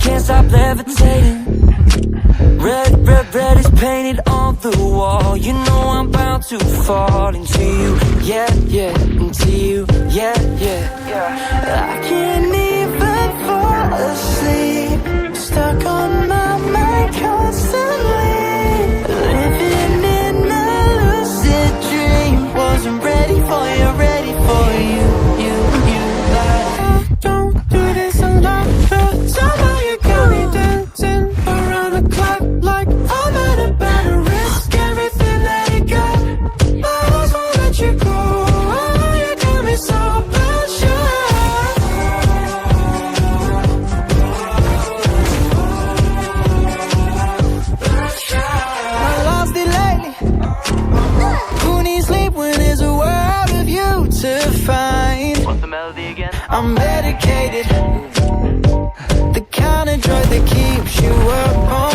can't stop levitating. Red, red, red is painted on the wall. You know I'm bound to fall into you. Yeah, yeah, into you. Yeah, yeah, yeah. I can't even fall asleep. Stuck on my mind constantly. Living in a lucid dream. Wasn't ready for you, ready for you. Like, don't do this alone. Somehow you got me dancing around the clock like I'm at a better risk. Everything that you got, my heart won't let you go. Oh, you got me so unsure. I lost it lately. Who needs sleep when there's a world of you to find? What's the melody again? I'm medicated. The kind of drug that keeps you up all